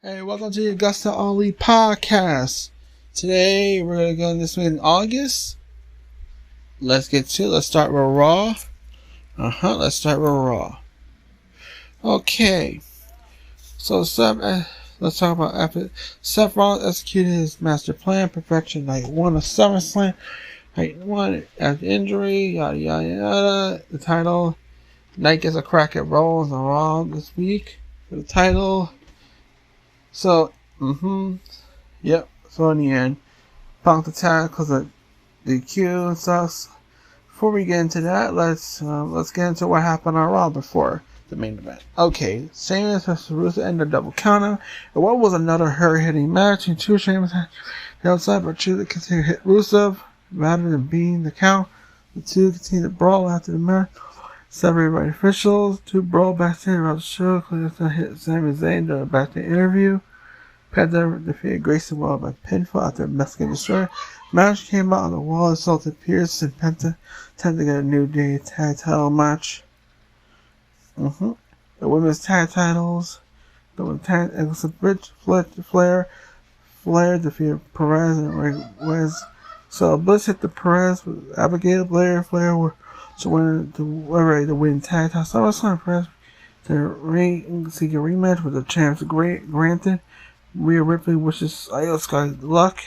Hey, welcome to the AgostoAllElite Podcast. Today, we're going to go this week in August. Let's get to it. Let's start with Raw. Let's start with Raw. Okay. So, let's talk about after Seth Rollins executed his master plan, perfection, night 1 of SummerSlam. Night 1, after injury, yada, yada, yada. The title. Knight gets a crack at Rollins on Raw this week for the title. So, yep. So in the end, Punk attack because of DQ and stuff. Before we get into that, let's get into what happened on Raw before the main event. Okay, Sheamus vs. Rusev ended a double counter. And what was another hard-hitting match between two Sheamus outside, but Rusev continued to hit Rusev rather than beating the count. The two continued to brawl after the match. Separated by officials, two brawl backstage around the show. Clearly hit Sami Zayn during a backstage interview. Penta defeated Grayson Waller by pinfall after a Mexican destroyer. Match came out on the wall, assaulted Pierce and Penta. Time to get a New Day tag title match. The women's tag titles. The women's tag Eagles Bridge, Flair defeated Perez and Reyes. So Bliss hit the Perez with Abigail Flair were to win tag title. SummerSlam Perez to seek a rematch with the champs granted. Rhea Ripley wishes Io Sky luck.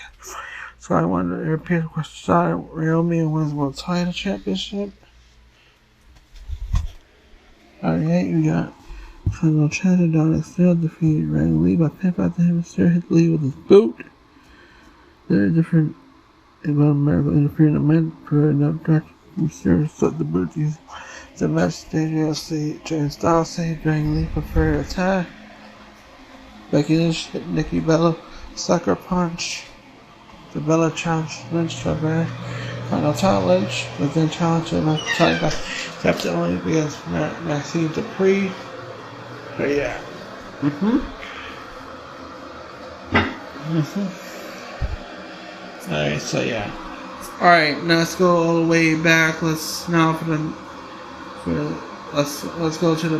So I wanted to repeat a shot at Naomi and wins World Title Championship. Alright, we got Final Chatter Dominic still defeated Ryan Lee by pinfall after him. Still hit Lee with his boot. There are different American interfering in the men for enough dark. Mysterio stuck the boot using the backstage DLC. James Styles saved during Lee for further attack. Becky Lynch hit Nikki Bella sucker punch. The Bella challenged Lynch to a back. Final title Lynch, but then challenged her not to title back. Kept it only against Maxine Dupree. But yeah. Alright, so yeah. Alright, now let's go all the way back. Let's go to the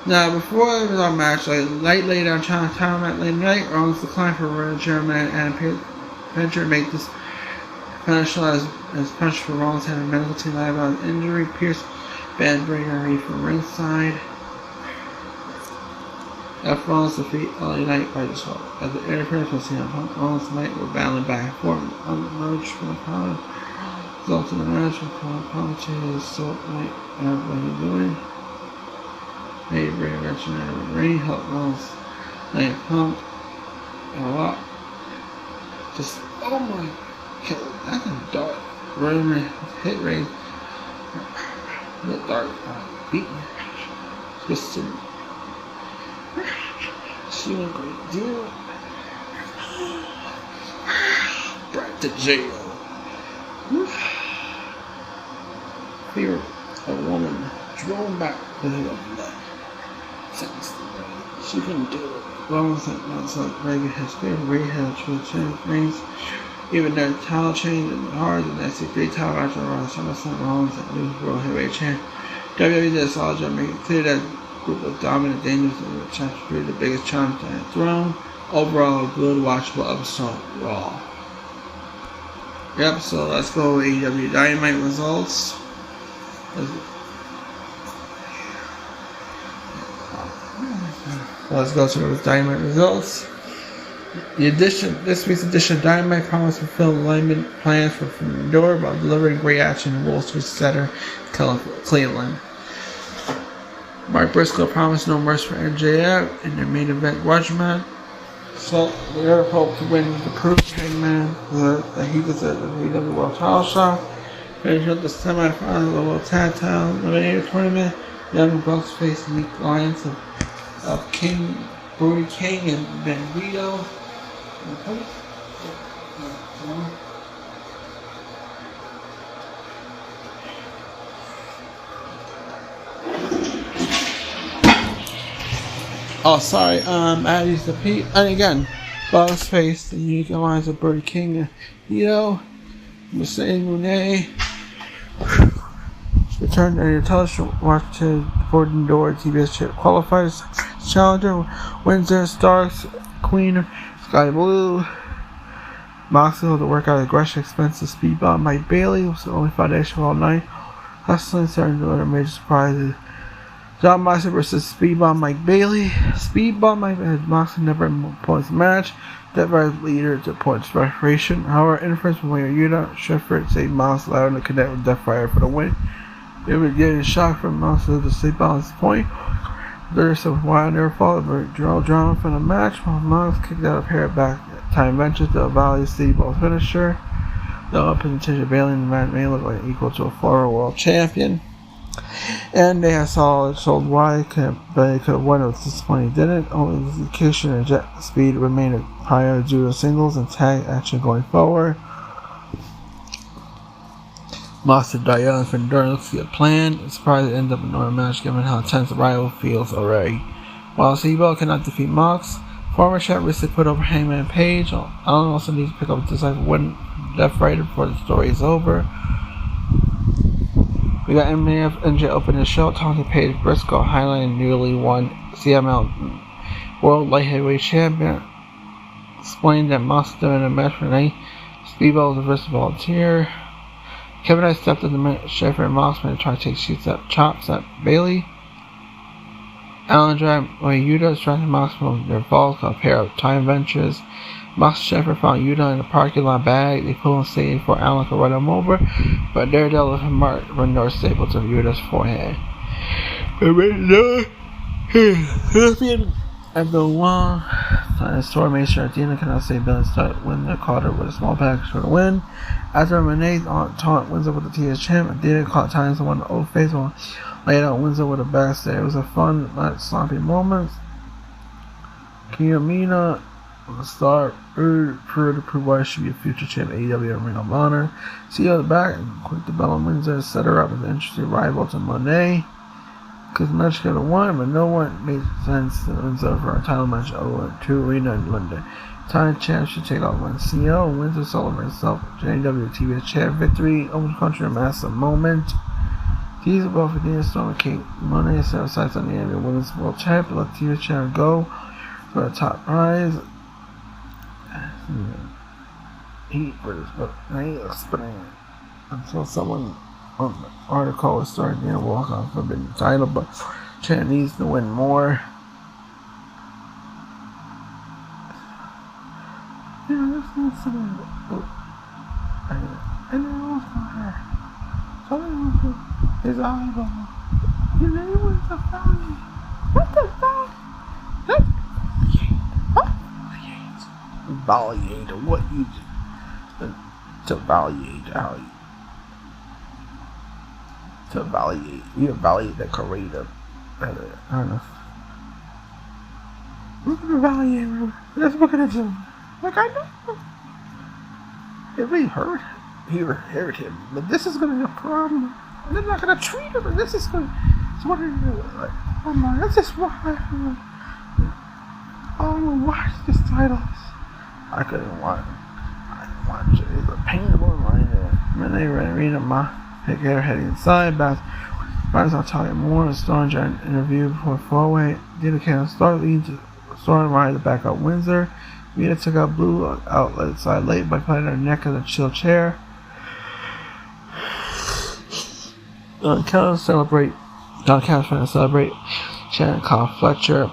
Now before our match, Light laid down China title match late night. Rollins declined for German and Venture make this finish as punch for Rollins had a medical team live about injury. Pierce banned Braden Reed from ringside. After Rollins defeat LA Knight by default. As the interference was seen on Rollins and Knight were battling back and forth on the merge from the crowd. Resulting in the match and apologies so Knight and what are you doing? Made Bray mention that Ray helped Rollins Knight Punk a lot. Just oh my god, that's a dark Roman hit Ray. The dark beating. Twisted. She went great deal. Brought to jail. Fear a woman drove back to the blood. She couldn't do it. Rollins said that's like Reagan has favorite Ray had to change rings. Even their title change and hard and SC3 title match around SummerSlam. Rollins at New World Heavyweight Champ. WWE did a solid job making it clear that group of dominant, dangerous, and champions the biggest challenge on the throne. Overall, a good, watchable episode. Raw. Yep, so let's go AEW Dynamite results. Let's go to those Dynamite results. This week's edition of Dynamite promised to fulfill alignment plans from the door while delivering great action in Wall Street Center, Cleveland. Mark Briscoe promised no mercy for MJF in their main event grudge match. So we are hoping to win the proof Hangman that he deserves the AEW World Title shot. Finish up the semifinals of the World Tag Title Eliminator Tournament. Young Bucks face the Meek Lions of King, Brody King, and Ben Vito. Oh, sorry, I used to Pete. And again, Bugs face the unique alliance of Brody King and Vito. Mercedes Monet. Returned to your television watch to Forbidden Door TBS Chip qualifiers challenger Windsor, Starks, Queen, Sky Blue. Moxley with the workout aggression, expensive speed bomb. Mike Bailey was the only foundation for all night. Hustling, starting to other major surprises. John Moxley versus Speed Bomb Mike Bailey. Speed Bomb Mike Bailey. Moxley never points match. Death Rider's leader to points restoration. However, interference from Wayne Yuta. Sheffield saved Moxley out to connect with Death Rider for the win. They were getting shocked from Moxley to Speed Bomb's point. There's some wild near fall, but drama from the match. While Mox kicked out a pair of back time ventures to a Valley Speed Ball finisher. The presentation of Bailey and the match may look like equal to a former world champion. And they sold why Bailey could have won. It was disappointing he didn't. Only the execution and jet speed remained higher due to singles and tag action going forward. Monster Diana for endurance to plan. It's surprised it ended up in another match given how tense the rival feels already. While Sebo cannot defeat Mox, former champ recently put over Hangman Page. Alan also needs to pick up a decisive win Death Rider before the story is over. We got MJF and NJ open the show, talking Page Briscoe, highlighting newly won CML World Light Heavyweight Champion. Explained that Mox during a match for the night. Speedball was a versatile volunteer. Kevin I stepped in the minute Sheffer and Moxman to try to take chops at Bailey. Alan dragged Yuta, distracting Mox from their falls, called a pair of time ventures. Mox and Sheffer found Yuta in the parking lot bag. They pulled him safely before Alan could run him over, but Daredevil left him marked from North Staple to Yuta's forehead. After a while, the store made sure Athena cannot say Billy started winning the Carter with a small package for the win. After Renee's taunt Windsor with the TS champ, Athena caught times and won the old face while laid out Windsor with a backstage. It was a fun, not sloppy moment. Kiyomiya the star to prove why she should be a future champ AEW and Ring of Honor. CEO at the back and quick to Bella Windsor set her up as an interesting rival to Monet. Because the match could have won, but no one made sense to Windsor for a title match over 2 Arena in London. Time champ should take off one CEO and Windsor celebrates herself. JW TBS champ victory over the country, a massive moment. These are both Athena Storm and Kate Monet set aside on the end of Women's World Champion. Let TBS champ go for the top prize. Heat for this book. I ain't explaining until someone on the article was starting to walk on forbidden title, but Chan needs to win more. Yeah, this needs to be. And then also her. Something with his eyeball. His name was the family. What the fuck? What? Validate what you do. To validate how you. To validate. You validate the creative. I don't know. We're gonna validate him. That's what we're gonna do. Like, I know. It really hurt. He hurt him. But this is gonna be a problem. And they're not gonna treat him. And this is gonna. It's what it is. Like, oh my. That's just why I don't watch this title. I couldn't watch it. I didn't watch it. It was a painful reminder. When they were reading my pick her heading inside, Beth Riders on talking more. A Storm Giant interview before four-way. Dina can start leading to Storm Rider back up Windsor. Mina took out Blue outlet side late by putting her neck in a chill chair. Don Callis trying to celebrate. Shannon called Fletcher.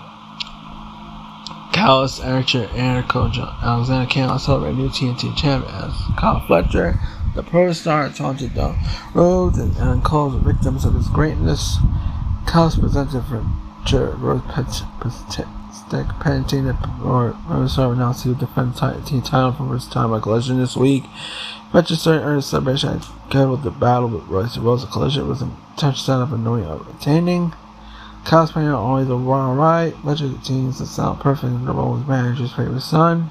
Callis, Archer, and coach Alexander Campbell celebrate new TNT champ as Kyle Fletcher. The pro star taunted the road and calls the victims of his greatness. Callis presented for Rose Pentina or sorry now to defend team title for his time at Collision this week. Fletcher started earned celebration with the battle with Royce Rose. Collision was a touch setup and knowing of retaining. Callis playing always a wrong right. Fletcher continues to sound perfect in the role of his manager's favorite son.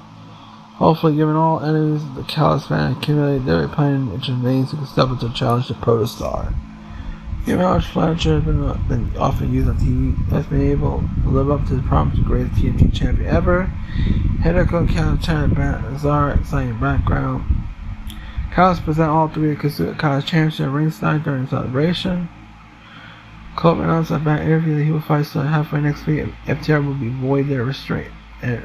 Hopefully, given all enemies, the Callis fan accumulated their playing intervenes who can step up to challenge the protostar. Given how Fletcher has been often used on TV, has been able to live up to the promise of the greatest TNT champion ever. Hideko Callis turned Azar exciting background. Callis present all three of Kazuya Callis championship ringside during the celebration. Coleman announced in a back interview that he will fight Stone halfway next week if FTR will be void their restraint. And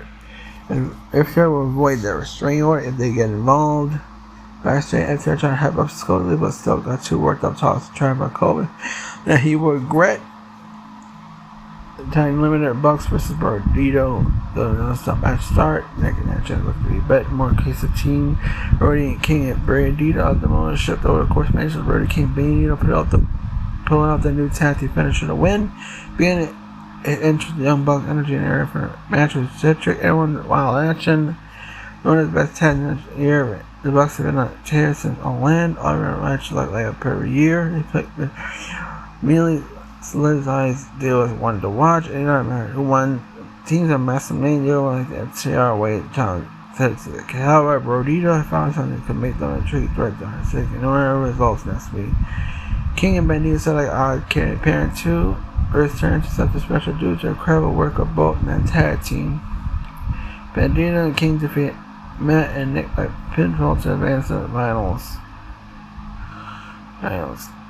FTR will void their restraining order if they get involved. Backstage, FTR trying to hype up Scotty, but still got too worked up talks tried by Coleman that he will regret the time limited Bucks versus Brodito. The non-stop match start. Naked match looked to be bet more in case of team. Brody and King and Brodito out the moment shipped over the course matches. Brody King Bane pulling out the new tag team finisher to win. Being it entered the Young Bucks energy and area for a match with Citric. Everyone while action. One of the best tag in the year. The Bucks have been on tear since on land. All around match like every year. They picked the immediately solidifies deal as one to watch. And not matter who won. Teams are massive main deal like the FTR way challenge. However, Brodito found something that could make them a tricky threat to her sake. And no results next week. King and Bandito said like odd carry parent too. Earth's turn to such a special due to incredible work of both men tag team. Bandito and King defeat Matt and Nick by pinfall to advance to the finals.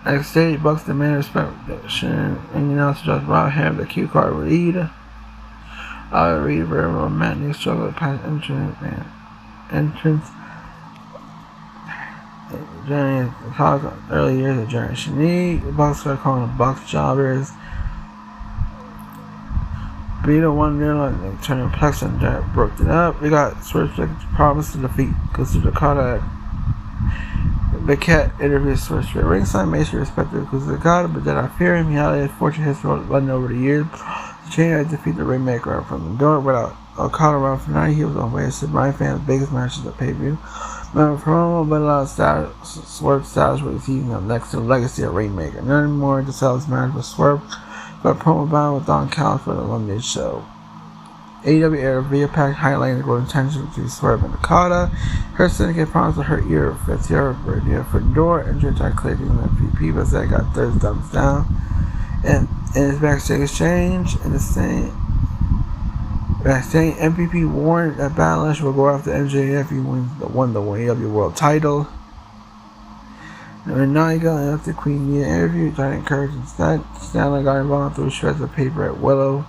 Next stage, Bucks demand respect and announced Josh Rob have the cue card lead. Reed very Matt Nick struggled with past entrance. Journey early years of Generation E. The Bucks are calling them Bucks jobbers. Beat a 1-0 and turning Plex and Jared broke it up. We got Swerve promised to defeat Kuzuka Okada. Big Cat interviews Swerve Straight ringside, made sure respected Kuzuka Okada, but did not fear him. He had a fortune history running over the years. The chain had defeat the Rainmaker from the door without Okada around for 9. He was on way to sit my fans' biggest matches at pay-per-view. Remember promo, but a lot of Swerve status with he's next to the legacy of Rainmaker. None more to sell his match with Swerve. But promo battle with Don Callis for the London show. AEW aired via pack highlighting the growing tension between Swerve and Okada. Her syndicate promised to hurt ear for FTR for the door. Injured by clicking the MVP, but that got third thumbs down. And in his backstage exchange, in the same backstage, MVP warned that Backlash will go after MJF if he won the AEW World Title. And now he got after Queen Nia interview, trying to encourage instead. Stanley got involved through shreds of paper at Willow.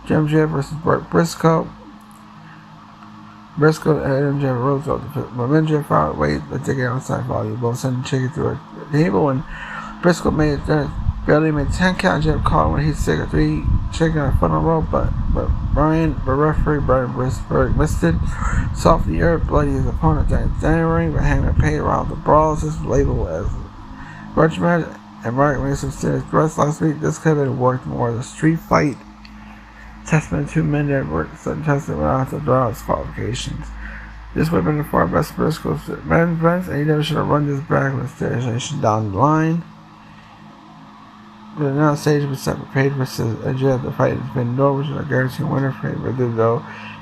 MJF versus Briscoe. Briscoe and MJF rose up the but MJF found wait the ticket outside volume. Both sending chicken through a table when Briscoe barely made 10 count. MJF caught when he took a 3 chicken on a foot on the rope, but referee Brian Brisberg missed it. Soft the earth, bloody his opponent down the ring, but Hangman paid around the brawls. This was labeled as a grudge match, and Mark made some serious threats last week. This could have been worked more as a street fight. Testament to men that worked some testing without the draw its qualifications. This would have been the far best Briscoe's men's events. AEW should have run this back with station down the line. But now stage was separate paid versus MJF. The fight has been no, which is a guaranteed winner for him. Though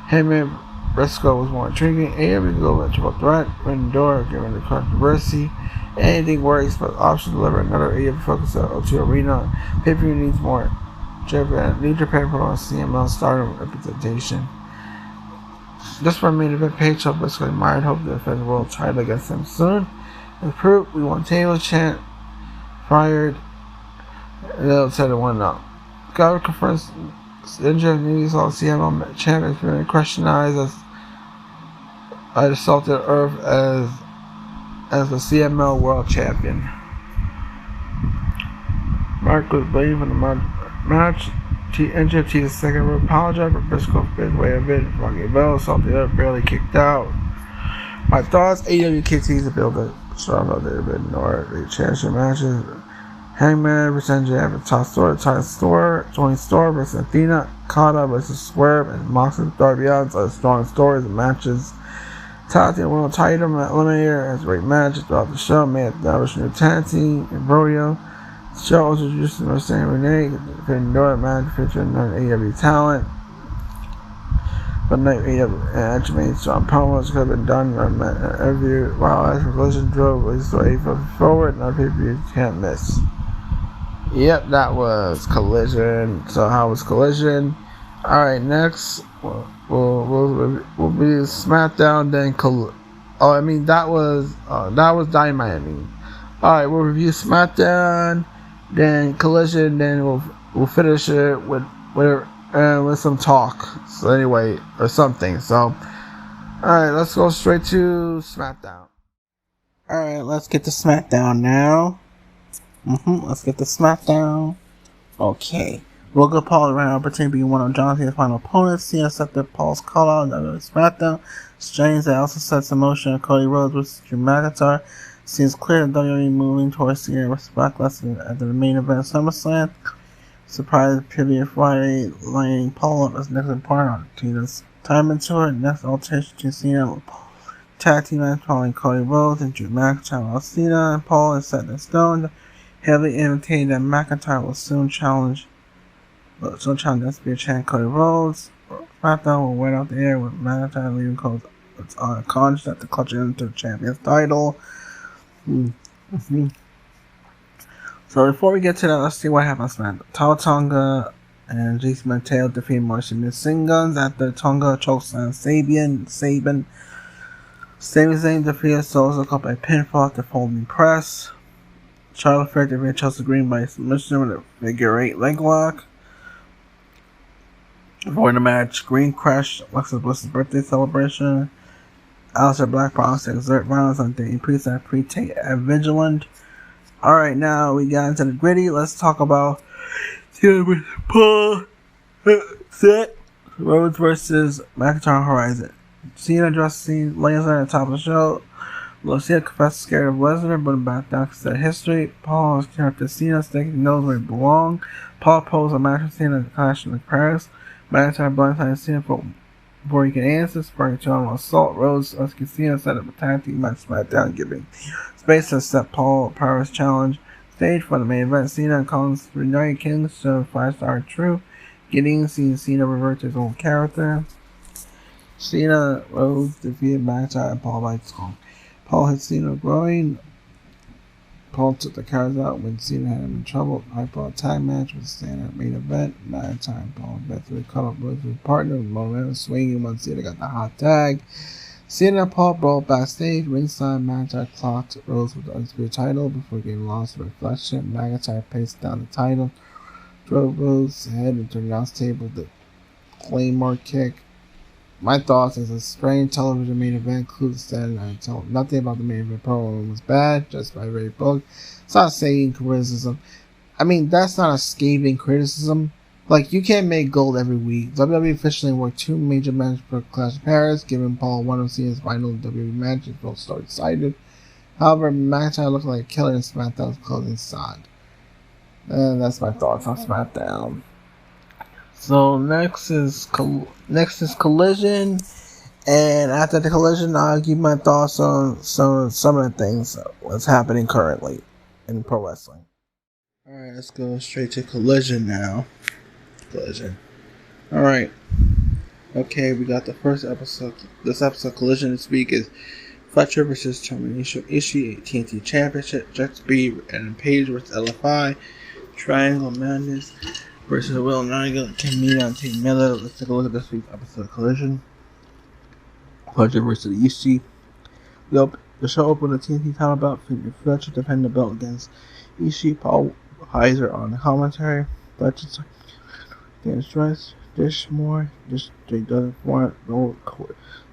Heyman Briscoe was more intriguing. AEW go with triple threat, win the door, given the controversy. Anything works, but option to deliver another AEW focus at O2 Arena. Pay-per-view needs more. New Japan put on CML stardom representation. Just for main event page, so Briscoe might hope to defend the world title against them soon. As proof, we won table chant, fired. They'll tell the one up. God confronts MJF news all CML champions being questionized as assaulted Earth as the CML world champion. Mark was blamed for the match. MJF teased second row apologized, but Briscoe bit way of it. Rocky Bell assaulted Earth, barely kicked out. My thoughts: AEW KT's to build a strong out there, but ignore the championship matches. Hangman versus MJF at Top Store, Tony Storm versus Athena, Okada versus Swerve, and Moxley Darby Allin are strong stories and matches. Top Team World Title Eliminator has great matches throughout the show. May establish new tag team and rodeo. The show also introduced Mercedes Renee, defending door match featuring non-AEW talent. But night AEW actually made strong promos could have been done in an interview. While as Collision drove his way forward, and our pay-per-view can't miss. Yep, that was Collision. So how was Collision? Alright, next we'll be Smackdown, then that was Dynamite. Alright, we'll review Smackdown, Then Collision, then we'll finish it with some talk. So anyway, or something. So, alright, let's go straight to Smackdown. Alright, let's get to Smackdown now. Let's get to Smackdown. Okay. Logan Paul ran an opportunity to be one of John Cena's final opponents. Cena accepted Paul's call-out on Smackdown. Strange that also sets in motion Cody Rhodes versus Drew McIntyre. Seems clear that WWE moving towards Cena versus Brock Lesnar at the main event of SummerSlam. Surprise pivot Friday, lining Paul up as next part on Cena's time tour. Next altercation to Cena with Paul. Tag team match following Cody Rhodes and Drew McIntyre while Cena and Paul is set in stone. Heavily indicated that McIntyre will soon challenge SBA champ Cody Rhodes. SmackDown will wait out the air with McIntyre leaving Cody unconscious at the clutch into the champion's title. So before we get to that, let's see what happens, man. Tama Tonga and Jason Mateo defeat Martian Machine Guns after Tonga chokes on Sabian. Sami Zayn defeated Sosa Cup by pinfall at the folding press. Charlotte Flair defeated Chelsea Green by submission with a figure 8 leg lock. Avoiding the match, Green crashed Alexa Bliss's birthday celebration. Aleister Black promised to exert violence on Dayton Priest at pre-take at Vigilant. Alright, now we got into the gritty. Let's talk about Paul set Rhodes versus McIntyre Horizon. Cena addressing Lesnar at the top of the show. Cena confessed scared of Lesnar, but back down to set history. Paul was character Cena, thinking he knows where he belongs. Paul posed a match with Cena at Clash in Paris. McIntyre blindsided Cena before he can answer, sparking John assault. Rhodes rescued Cena, set up a tag team match SmackDown, giving space to accept Paul Paris challenge. Stage for the main event, Cena and Collins reunite Kings, show 5-star true. Getting seeing Cena revert to his old character. Cena, Rhodes defeated McIntyre and Paul by song. Paul hit Cena growing. Paul took the cards out when Cena had him in trouble. High-profile tag match was a standard main event. McIntyre and Paul eventually cut off Rhodes' with partner with momentum swinging once Cena got the hot tag. Cena and Paul brawled backstage. Ringside, McIntyre clocked Rhodes with the undisputed title before getting lost to Reflection. McIntyre paced down the title, drove Rhodes' head into the announce table with the Claymore kick. My thoughts as a strange television main event includes that I told nothing about the main event program was bad, just by very book. It's not saying criticism. I mean, that's not a scathing criticism. Like, you can't make gold every week. WWE officially worked 2 major matches for Clash of Paris, giving Paul one of Cena's final WWE matches, both so excited. However, McIntyre looked like a killer in SmackDown's closing side. And that's my thoughts on SmackDown. So next is Collision, and after the Collision, I'll give my thoughts on some of the things what's happening currently in pro wrestling. All right, let's go straight to Collision now. Collision. All right. Okay, we got the first episode. This episode of Collision this week is Fletcher versus Termination Ishii, TNT Championship, Jet Speed, and Page versus LFI, Triangle Madness versus Will Nigel and Ken Mena and Tate Miller. Let's take a look at this week's episode of Collision. Fletcher versus Ishii. The show opened with a TNT title bout, featuring Fletcher defending the belt against Ishii. Paul Heiser on the commentary. Fletcher's getting stressed. More. They doesn't want to go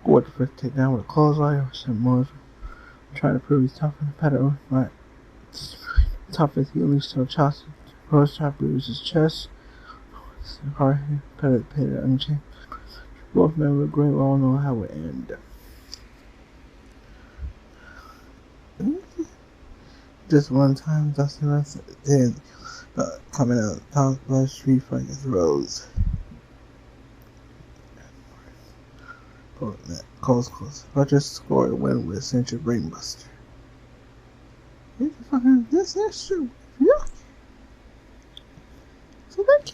with the first takedown with a clothesline. Some more trying to prove he's tough in the pedal. Right. Tough as he unleashed to a chest. First half bruises his chest. Hard pedal unchained. Both men were great. We all know how it ended. Just one time, Dustin Russell did coming out top by Street Fight against Rose. Close. Fletcher scored a win with a century brainbuster. This is true. Yeah. So that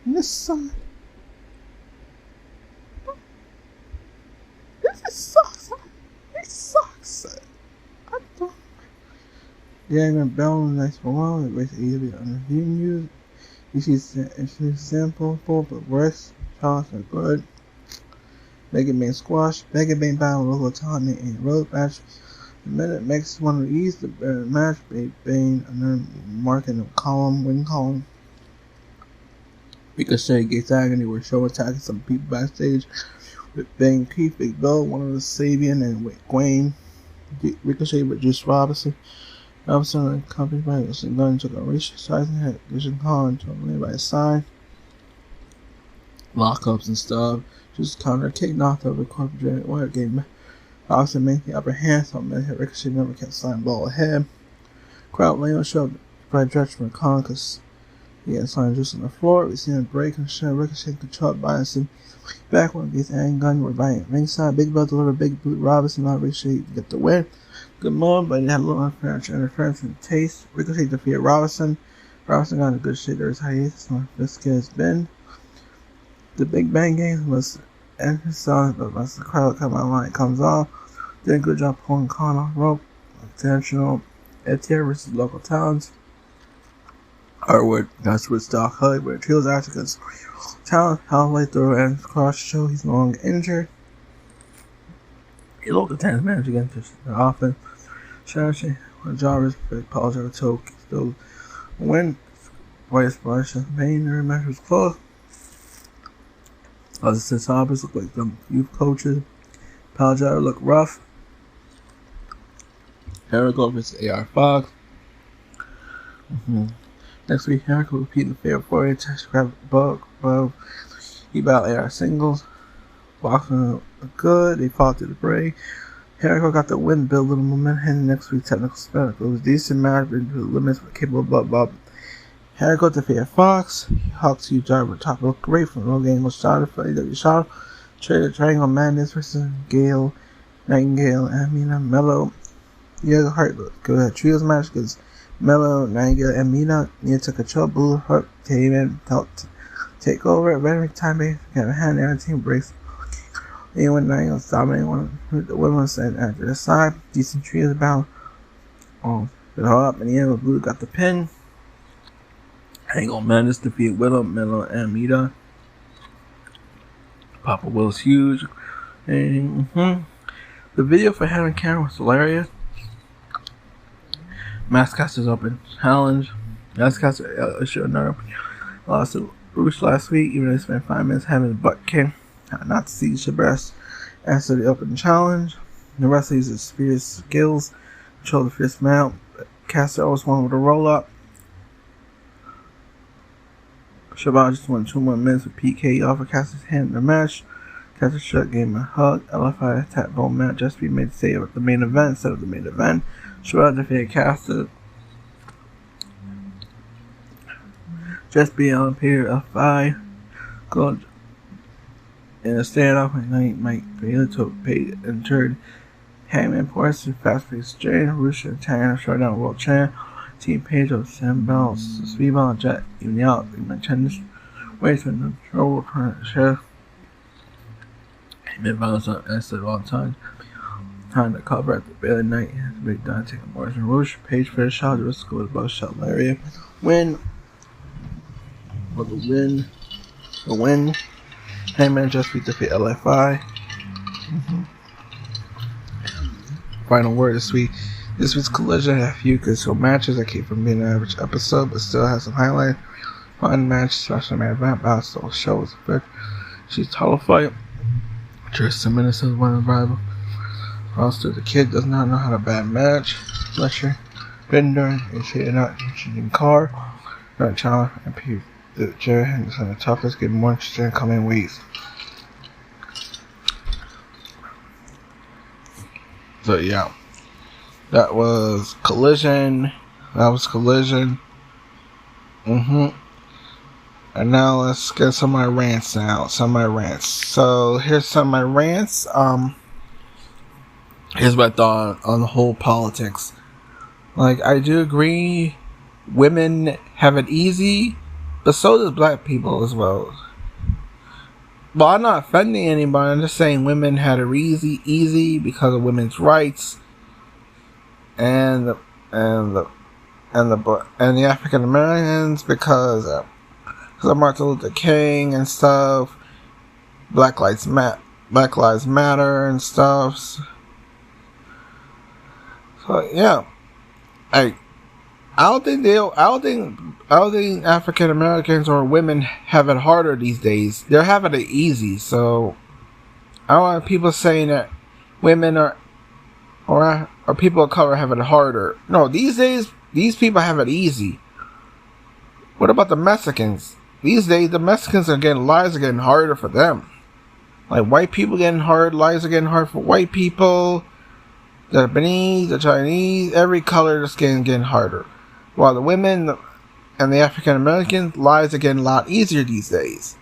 this side. This sucks. It sucks. I don't. Yeah, I'm Bell nice for a while. It raised AEW on the news. You see sample full, but worse. Charles are good. Mega Man squash. Mega Man battle local talent and road match. The minute makes one of these the match. Bane, another marking the column, wing column. Ricochet gets agony. We're show attacking some people backstage with Bane, Keith, Big Bill, one of the Sabian, and with Gwen. Ricochet with Juice Robinson. Robinson accompanied by Wilson Gunn took a racial size and had Vision Khan to lay by his side. Lockups and stuff. Just counter kick knocked over corporate wire game. Robinson made the upper hand, so Ricochet never kept sliding ball ahead. Crowd Leo showed by Dredge from Khan because he had sliding juice on the floor. We seen a break and show Ricochet controlled by us. Back when these and Gunn were by ringside. Big Bill delivered big boot Robinson, not Ricochet to get the win. Good move, but he had a little interference in the taste. Ricochet defeated Robinson. Robinson got a good shit. There's hiatus on this kid has been. The Big Bang game was end his song, but once the crowd comes off, did a good job pulling Khan off rope. Intentional Etier versus local towns. Artwood got with Doc Hud, where Trios actually against Talent. How throw and cross show he's no longer injured. The local towns managed against the offense. Shashi, Jarvis, Paul Jarvis, still win. Vice Versa, Main, the match was close. Other six hoppers look like them youth coaches. Paul Jarvis look rough. Jericho versus AR Fox. Next week, Jericho repeating the favorite 4-8 test grab above. He battled AR singles. Boxing good. They fought through the break. Jericho got the win, build a little momentum. Next week, technical spectacle. It was decent match, but into the limits, but capable of Bob. Jericho defeated Fox. Hawks huge driver top looked great from no angle shot for AEW shot. Traded Triangle Madness versus Gale, Nightingale, Amina, Mello. Yeah, Hart looked good. Trios match because Mello, Nightingale, and Mina near took control. Blue Hart came in, helped take over. Veteran time base, got a hand there. Team breaks. They went Nightingale dominating one of the women's and after the side. Decent trios about. Put her up, and the end with Blue got the pin. Angle Madness defeated Willow, Mello, and Mina. Papa Will's huge. And the video for Helen Karen was hilarious. Mascasters Open Challenge. Mascasters issued another lost to Bruce last week, even though they spent 5 minutes having a butt kick. Not to see Shabazz answer the Open Challenge. The rest of his fierce skills. Control the fist mount. Caster always won with a roll up. Shabazz just won 2 more minutes with PK off of Caster's hand in the match. Caster Shut gave him a hug. LFI attacked both match just be made to stay at the main event instead of the main event. Shabazz defeated Caster. Just be on period of 5. Good. In a standoff, Mike Bailey took paid and turned Hangman Porson, fast paced Jane, Rusha, and Tanner, showdown world champ. Team Page of Sam Bell, Speedball, and Jet, even out, big man tennis. Waits with the trouble, trying to share. Mid violence on Esther all the time. Time to cover at the Bailey night. Big Don taking Morrison Rouge. Page for the shot, the risk of the bug shot area. Win. For the win. The win. Hangman just beat defeat LFI. Final word this week. This week's Collision had a few good matches that keep from being an average episode, but still has some highlights. Fun match, special man event, bounce, the show was a bit. She's title fight. Just 10 minutes of one rival. Roster, the kid does not know how to bad match. Fletcher, Bender, and she did not interesting car. Not challenge and P. The Jerry Henderson, the toughest, get more interesting in coming weeks. So yeah. That was Collision. And now let's get some of my rants out. So here's some of my rants. Here's my thought on the whole politics. Like, I do agree women have it easy, but so does black people as well. Well, I'm not offending anybody. I'm just saying women had it easy because of women's rights. And the African Americans because of Martin Luther King and stuff, Black Lives Matter and stuff. So yeah, I don't think African Americans or women have it harder these days. They're having it easy. So I don't want people saying that women or people of color have it harder. No, these days these people have it easy. What about the Mexicans? These days the Mexicans lives are getting harder for them. Like white people getting hard, lives are getting hard for white people. The Japanese, the Chinese, every color is getting harder. While the women and the African Americans, lives are getting a lot easier these days.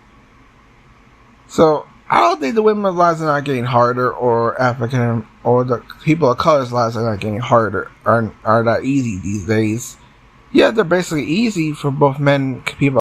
So I don't think the women's lives are not getting harder, or the people of color's lives are not getting harder, are that easy these days. Yeah, they're basically easy for both men and people